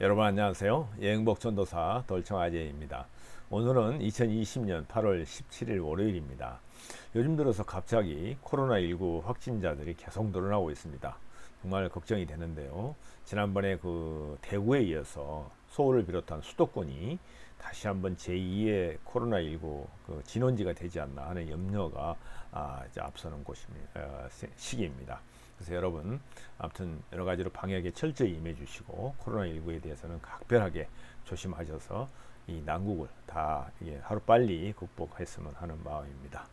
여러분 안녕하세요. 여행복전도사 돌청아재입니다. 오늘은 2020년 8월 17일 월요일입니다. 요즘 들어서 갑자기 코로나19 확진자들이 계속 늘어나고 있습니다. 정말 걱정이 되는데요. 지난번에 그 대구에 이어서 서울을 비롯한 수도권이 다시 한번 제2의 코로나19 그 진원지가 되지 않나 하는 염려가 이제 앞서는 시기입니다. 그래서 여러분 아무튼 여러 가지로 방역에 철저히 임해 주시고 코로나19에 대해서는 각별하게 조심하셔서 이 난국을 다 하루 빨리 극복했으면 하는 마음입니다.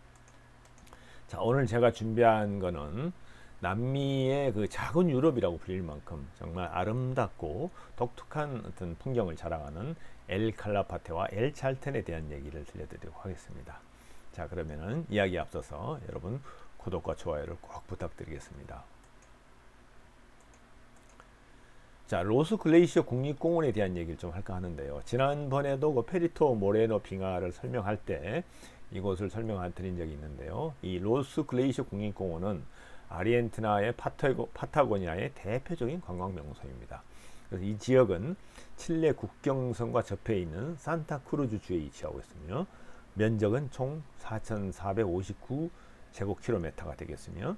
자, 오늘 제가 준비한 거는 남미의 그 작은 유럽이라고 불릴 만큼 정말 아름답고 독특한 어떤 풍경을 자랑하는 엘 칼라파테와 엘 찰텐에 대한 얘기를 들려드리도록 하겠습니다. 자, 그러면은 이야기 앞서서 여러분 구독과 좋아요를 꼭 부탁드리겠습니다. 자, 로스 글레이시어 국립공원에 대한 얘기를 좀 할까 하는데요. 지난번에도 그 페리토 모레노 빙하를 설명할 때 이곳을 설명해 드린 적이 있는데요. 이 로스 글레이시어 국립공원은 아르헨티나의 파타고니아의 대표적인 관광 명소입니다. 그래서 이 지역은 칠레 국경선과 접해 있는 산타크루즈 주에 위치하고 있으며 면적은 총 4,459 제곱킬로미터가 되겠으며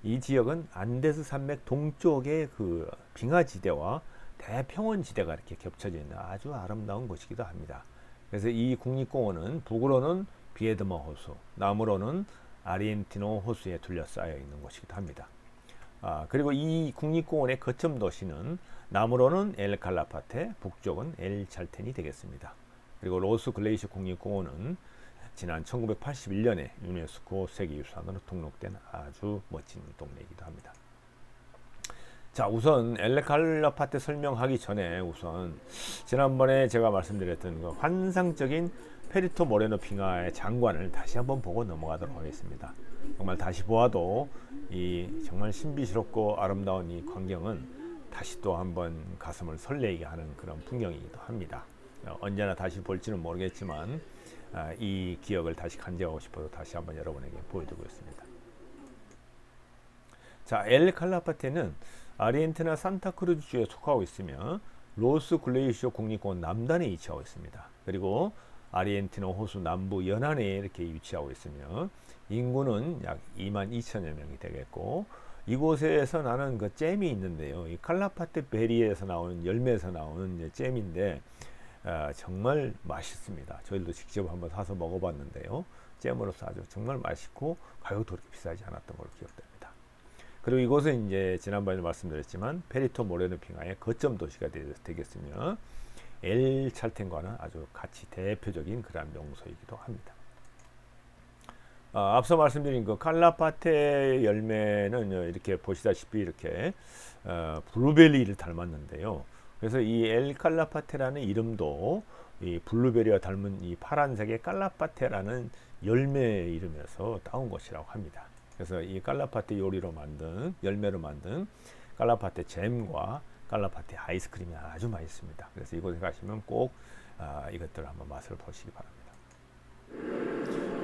이 지역은 안데스 산맥 동쪽의 그 빙하지대와 대평원지대가 이렇게 겹쳐져 있는 아주 아름다운 곳이기도 합니다. 그래서 이 국립공원은 북으로는 비에드머 호수, 남으로는 아르헨티노 호수에 둘러싸여 있는 곳이기도 합니다. 그리고 이 국립공원의 거점 도시는 남으로는 엘 칼라파테, 북쪽은 엘 찰텐이 되겠습니다. 그리고 로스 글레이시어 국립공원은 지난 1981년에 유네스코 세계유산으로 등록된 아주 멋진 동네이기도 합니다. 자, 우선 엘 칼라파테 설명하기 전에 우선 지난번에 제가 말씀드렸던 그 환상적인 페리토 모레노 빙하의 장관을 다시 한번 보고 넘어가도록 하겠습니다. 정말 다시 보아도 이 정말 신비스럽고 아름다운 이 광경은 다시 또 한번 가슴을 설레게 하는 그런 풍경이기도 합니다. 언제나 다시 볼지는 모르겠지만 이 기억을 다시 간직하고 싶어서 다시 한번 여러분에게 보여드리고 있습니다. 자, 엘 칼라파테는 아르헨티나 산타크루즈주에 속하고 있으며 로스 글레이시오 국립공원 남단에 위치하고 있습니다. 그리고 아르헨티나 호수 남부 연안에 이렇게 위치하고 있으며 인구는 약 22,000여 명이 되겠고 이곳에서 나는 그 잼이 있는데요. 이 칼라파테 베리에서 나오는 열매에서 나오는 잼인데 정말 맛있습니다. 저희도 직접 한번 사서 먹어봤는데요. 잼으로서 아주 정말 맛있고 가격도 그렇게 비싸지 않았던 걸로 기억됩니다. 그리고 이곳은 이제 지난번에 말씀드렸지만 페리토 모레노 빙하의 거점 도시가 되겠으며 엘 찰텐과는 아주 같이 대표적인 그런 명소이기도 합니다. 앞서 말씀드린 그 칼라파테 열매는 이렇게 보시다시피 이렇게 블루베리를 닮았는데요. 그래서 이 엘 칼라파테라는 이름도 이 블루베리와 닮은 이 파란색의 칼라파테라는 열매 이름에서 따온 것이라고 합니다. 그래서 이 칼라파테 요리로 만든 열매로 만든 칼라파테 잼과 칼라파테 아이스크림이 아주 맛있습니다. 그래서 이곳에 가시면 꼭 이것들을 한번 맛을 보시기 바랍니다.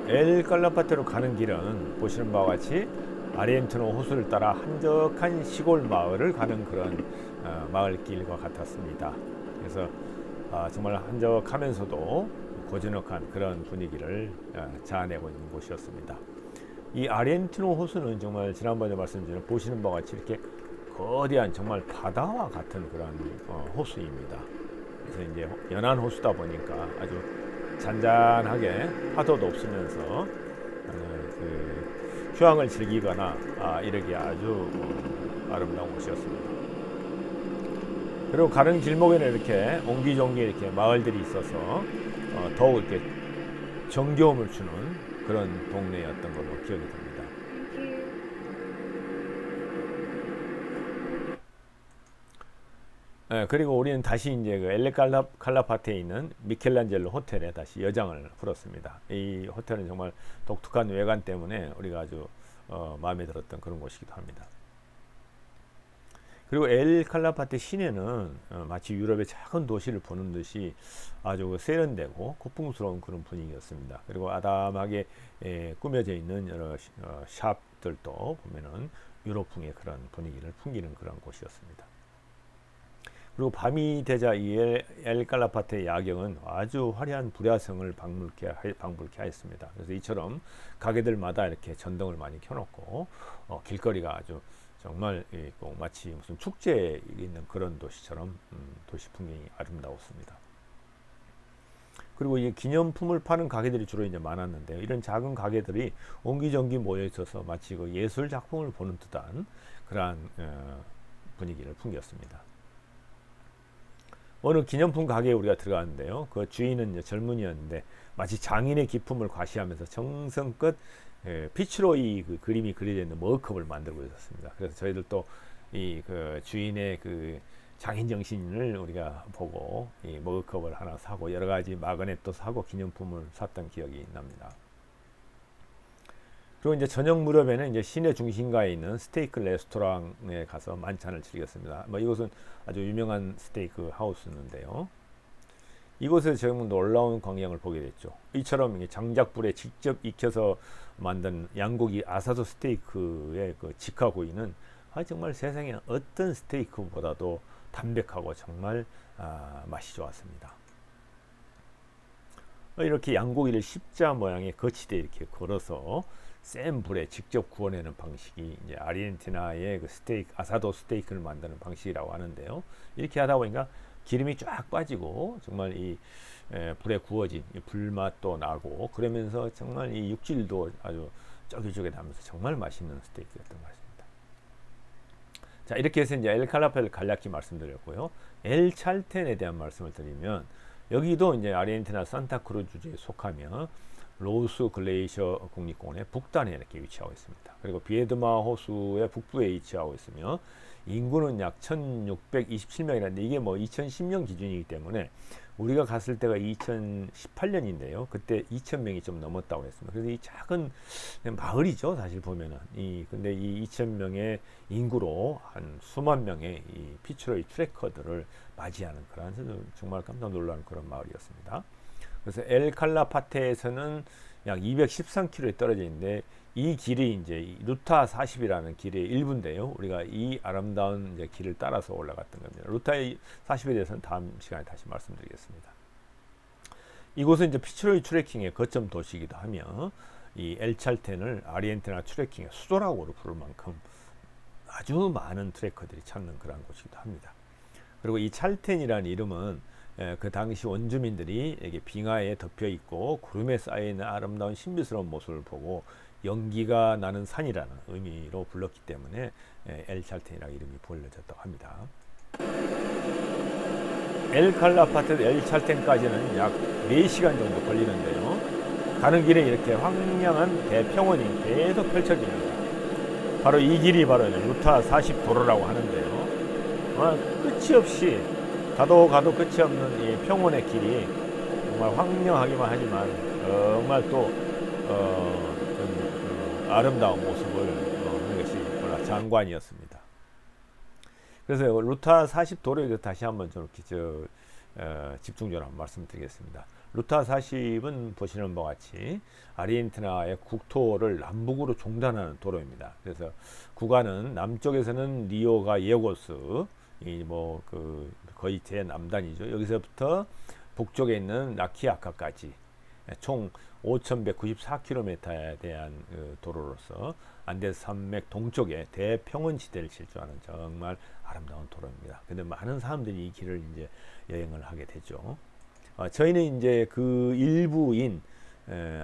엘 칼라파테로 가는 길은 보시는 바와 같이 아르헨티노 호수를 따라 한적한 시골 마을을 가는 그런 마을길과 같았습니다. 그래서 정말 한적하면서도 고즈넉한 그런 분위기를 자아내고 있는 곳이었습니다. 이 아르헨티노 호수는 정말 지난번에 말씀드린 보시는 바와 같이 이렇게 거대한 정말 바다와 같은 그런 호수입니다. 그래서 이제 연안 호수다 보니까 아주 잔잔하게 파도도 없으면서 그 휴양을 즐기거나 이러기 아주 아름다운 곳이었습니다. 그리고 가는 길목에는 이렇게 옹기종기 이렇게 마을들이 있어서 더욱 이렇게 정겨움을 주는 그런 동네였던 걸로 기억이 됩니다. 그리고 우리는 다시 이제 그 엘레 칼라파테에 있는 미켈란젤로 호텔에 다시 여장을 풀었습니다. 이 호텔은 정말 독특한 외관 때문에 우리가 아주 마음에 들었던 그런 곳이기도 합니다. 그리고 엘 칼라파테 시내는 마치 유럽의 작은 도시를 보는 듯이 아주 세련되고 고풍스러운 그런 분위기였습니다. 그리고 아담하게 꾸며져 있는 여러 샵들도 보면은 유럽풍의 그런 분위기를 풍기는 그런 곳이었습니다. 그리고 밤이 되자 이 엘 칼라파테의 야경은 아주 화려한 불야성을 방불케 하였습니다. 그래서 이처럼 가게들마다 이렇게 전등을 많이 켜놓고 길거리가 아주 정말 마치 무슨 축제에 있는 그런 도시처럼 도시 풍경이 아름다웠습니다. 그리고 이 기념품을 파는 가게들이 주로 이제 많았는데요. 이런 작은 가게들이 옹기종기 모여 있어서 마치 그 예술 작품을 보는 듯한 그러한 분위기를 풍겼습니다. 어느 기념품 가게에 우리가 들어갔는데요. 그 주인은 이제 젊은이였는데 마치 장인의 기품을 과시하면서 정성껏 피치로이 그 그림이 그려져 있는 머그컵을 만들고 있었습니다. 그래서 저희들도 이 그 주인의 그 장인 정신을 우리가 보고 이 머그컵을 하나 사고 여러 가지 마그넷도 사고 기념품을 샀던 기억이 납니다. 그리고 이제 저녁 무렵에는 이제 시내 중심가에 있는 스테이크 레스토랑에 가서 만찬을 즐겼습니다. 뭐 이곳은 아주 유명한 스테이크 하우스인데요. 이곳에서 정말 놀라운 광경을 보게 됐죠. 이처럼 장작불에 직접 익혀서 만든 양고기 아사도 스테이크의 그 직화구이는 정말 세상에 어떤 스테이크보다도 담백하고 정말 맛이 좋았습니다. 이렇게 양고기를 십자 모양의 거치대에 이렇게 걸어서 센 불에 직접 구워내는 방식이 이제 아르헨티나의 그 스테이크 아사도 스테이크를 만드는 방식이라고 하는데요. 이렇게 하다 보니까 기름이 쫙 빠지고 정말 이 불에 구워진 이 불맛도 나고 그러면서 정말 이 육질도 아주 쫄깃쫄깃하면서 정말 맛있는 스테이크였던 것 같습니다. 자, 이렇게 해서 이제 엘 칼라펠 간략히 말씀드렸고요. 엘 찰텐에 대한 말씀을 드리면 여기도 이제 아르헨티나 산타크루즈주에 속하며 로스 글레이셔 국립공원의 북단에 이렇게 위치하고 있습니다. 그리고 비에드마 호수의 북부에 위치하고 있으며 인구는 약 1627명이라는데 이게 뭐 2010년 기준이기 때문에 우리가 갔을 때가 2018년인데요. 그때 2000명이 좀 넘었다고 했습니다. 그래서 이 작은 마을이죠. 사실 보면은 근데 이 2000명의 인구로 한 수만 명의 이 피츠로이 트레커들을 맞이하는 그런 정말 깜짝 놀라는 그런 마을이었습니다. 그래서 엘 칼라파테에서는 약 213km에 떨어져 있는데 이 길이 이제 루타 40이라는 길의 일부인데요. 우리가 이 아름다운 이제 길을 따라서 올라갔던 겁니다. 루타 40에 대해서는 다음 시간에 다시 말씀드리겠습니다. 이곳은 이제 피츠로이 트레킹의 거점 도시이기도 하며 이 엘찰텐을 아르헨티나 트레킹의 수도라고 부를 만큼 아주 많은 트레커들이 찾는 그런 곳이기도 합니다. 그리고 이 찰텐이라는 이름은 그 당시 원주민들이 이게 빙하에 덮여 있고 구름에 쌓여 있는 아름다운 신비스러운 모습을 보고 연기가 나는 산이라는 의미로 불렀기 때문에 엘 찰텐이라는 이름이 불려졌다고 합니다. 엘 칼라파테 엘 찰텐까지는 약 4시간 정도 걸리는데요. 가는 길에 이렇게 황량한 대평원이 계속 펼쳐집니다. 바로 이 길이 바로 루타 40 도로라고 하는데요. 끝이 없이 가도 끝이 없는 이 평원의 길이 정말 황량하기만 하지만 정말 또 아름다운 모습을 하는 것이 장관이었습니다. 그래서 루타 40 도로에 대해서 다시 한번 좀 이렇게 집중적으로 한번 말씀드리겠습니다. 루타 40은 보시는 바와 같이 아르헨티나의 국토를 남북으로 종단하는 도로입니다. 그래서 구간은 남쪽에서는 리오 갈레고스 거의 제남단이죠. 여기서부터 북쪽에 있는 라키아카까지 총 5,194km에 대한 도로로서 안데스 산맥 동쪽에 대평원 지대를 질주하는 정말 아름다운 도로입니다. 근데 많은 사람들이 이 길을 이제 여행을 하게 되죠. 저희는 이제 그 일부인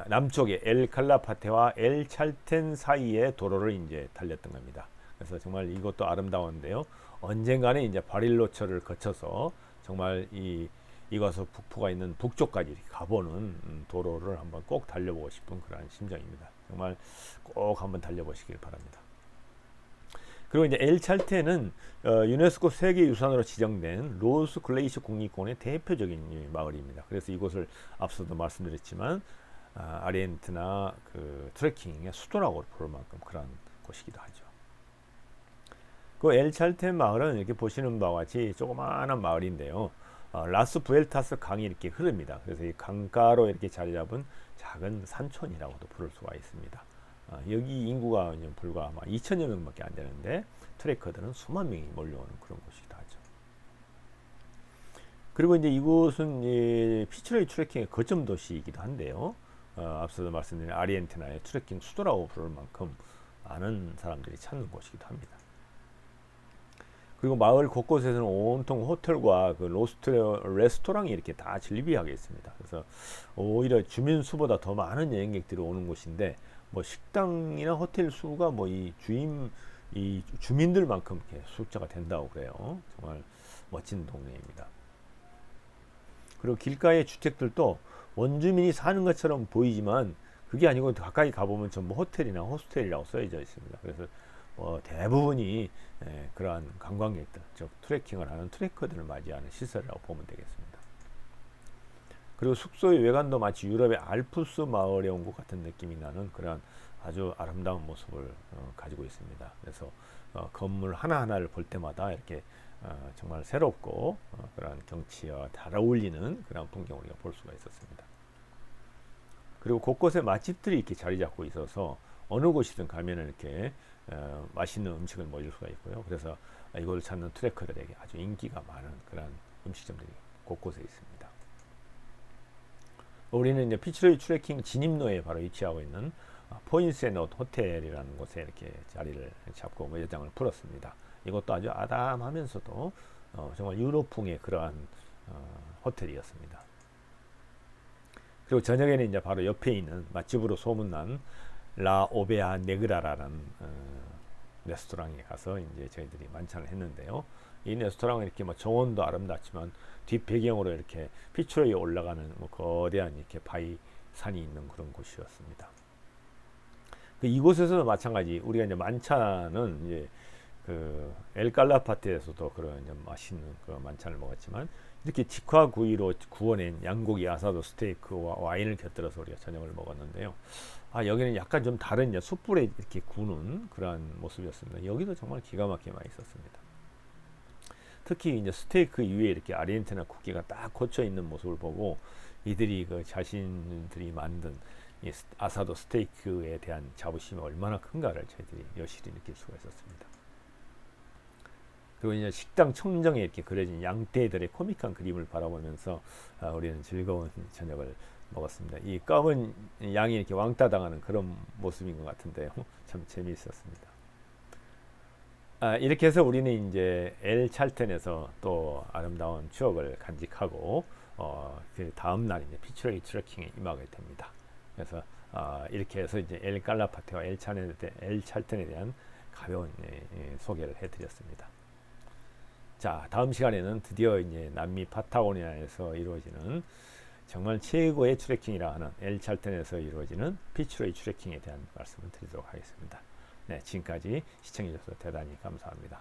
남쪽의 엘 칼라파테와 엘 찰텐 사이의 도로를 이제 달렸던 겁니다. 그래서 정말 이것도 아름다운데요. 언젠가는 이제 바릴로처를 거쳐서 정말 이곳에서 북포가 있는 북쪽까지 이렇게 가보는 도로를 한번 꼭 달려보고 싶은 그런 심정입니다. 정말 꼭 한번 달려보시길 바랍니다. 그리고 이제 엘 찰텐은 유네스코 세계유산으로 지정된 로스 글레이셔 국립공원의 대표적인 마을입니다. 그래서 이곳을 앞서도 말씀드렸지만 아르헨티나 그 트레킹의 수도라고 부를 만큼 그런 곳이기도 하죠. 그 엘 찰텐 마을은 이렇게 보시는 바와 같이 조그마한 마을인데요. 라스 부엘타스 강이 이렇게 흐릅니다. 그래서 이 강가로 이렇게 자리 잡은 작은 산촌이라고도 부를 수가 있습니다. 여기 인구가 불과 아마 2,000여 명밖에 안 되는데 트레커들은 수만 명이 몰려오는 그런 곳이기도 하죠. 그리고 이제 이곳은 피츠로이 트레킹의 거점 도시이기도 한데요. 앞서도 말씀드린 아르헨티나의 트레킹 수도라고 부를 만큼 많은 사람들이 찾는 곳이기도 합니다. 그리고 마을 곳곳에서는 온통 호텔과 그 레스토랑이 이렇게 다 즐비하게 있습니다. 그래서 오히려 주민 수보다 더 많은 여행객들이 오는 곳인데, 뭐 식당이나 호텔 수가 뭐 이 주민들만큼 이렇게 숫자가 된다고 그래요. 정말 멋진 동네입니다. 그리고 길가의 주택들도 원주민이 사는 것처럼 보이지만 그게 아니고 가까이 가보면 전부 호텔이나 호스텔이라고 써져 있습니다. 그래서 대부분이 그러한 관광객들, 즉 트레킹을 하는 트레커들을 맞이하는 시설이라고 보면 되겠습니다. 그리고 숙소의 외관도 마치 유럽의 알프스 마을에 온 것 같은 느낌이 나는 그런 아주 아름다운 모습을 가지고 있습니다. 그래서 건물 하나하나를 볼 때마다 이렇게 정말 새롭고 그런 경치와 잘 어울리는 그런 풍경을 우리가 볼 수가 있었습니다. 그리고 곳곳에 맛집들이 이렇게 자리 잡고 있어서 어느 곳이든 가면은 이렇게 맛있는 음식을 먹을 수가 있고요. 그래서 이걸 찾는 트레커들에게 아주 인기가 많은 그런 음식점들이 곳곳에 있습니다. 우리는 이제 피츠로이 트레킹 진입로에 바로 위치하고 있는 포인세노트 호텔이라는 곳에 이렇게 자리를 잡고 여장을 풀었습니다. 이것도 아주 아담하면서도 정말 유럽풍의 그러한 호텔이었습니다. 그리고 저녁에는 이제 바로 옆에 있는 맛집으로 소문난 라 오베아 네그라라는 레스토랑에 가서 이제 저희들이 만찬을 했는데요. 이 레스토랑은 이렇게 뭐 정원도 아름답지만 뒷 배경으로 이렇게 피츠로이에 올라가는 뭐 거대한 이렇게 바위 산이 있는 그런 곳이었습니다. 이곳에서도 마찬가지 우리가 이제 만찬은 이제 그 엘칼라파테에서도 그런 이제 맛있는 그런 만찬을 먹었지만 이렇게 직화구이로 구워낸 양고기 아사도 스테이크와 와인을 곁들여서 우리가 저녁을 먹었는데요. 여기는 약간 좀 다른 이제 숯불에 이렇게 구는 그런 모습이었습니다. 여기도 정말 기가 막히게 맛있었습니다. 특히 이제 스테이크 위에 이렇게 아르헨티나 국기가 딱 꽂혀 있는 모습을 보고 이들이 그 자신들이 만든 이 아사도 스테이크에 대한 자부심이 얼마나 큰가를 저희들이 여실히 느낄 수가 있었습니다. 그리고 이제 식당 청정에 이렇게 그려진 양떼들의 코믹한 그림을 바라보면서 우리는 즐거운 저녁을 먹었습니다. 이 검은 양이 이렇게 왕따 당하는 그런 모습인 것 같은데요. 참 재미있었습니다. 이렇게 해서 우리는 이제 엘 찰텐에서 또 아름다운 추억을 간직하고 그 다음 날 이제 피츠로이 트레킹에 임하게 됩니다. 그래서 이렇게 해서 이제 엘 칼라파테와 엘 찰텐에 대한 가벼운 소개를 해드렸습니다. 자, 다음 시간에는 드디어 이제 남미 파타고니아에서 이루어지는 정말 최고의 트레킹이라 하는 엘 찰텐에서 이루어지는 피츠로이 트레킹에 대한 말씀을 드리도록 하겠습니다. 네, 지금까지 시청해 주셔서 대단히 감사합니다.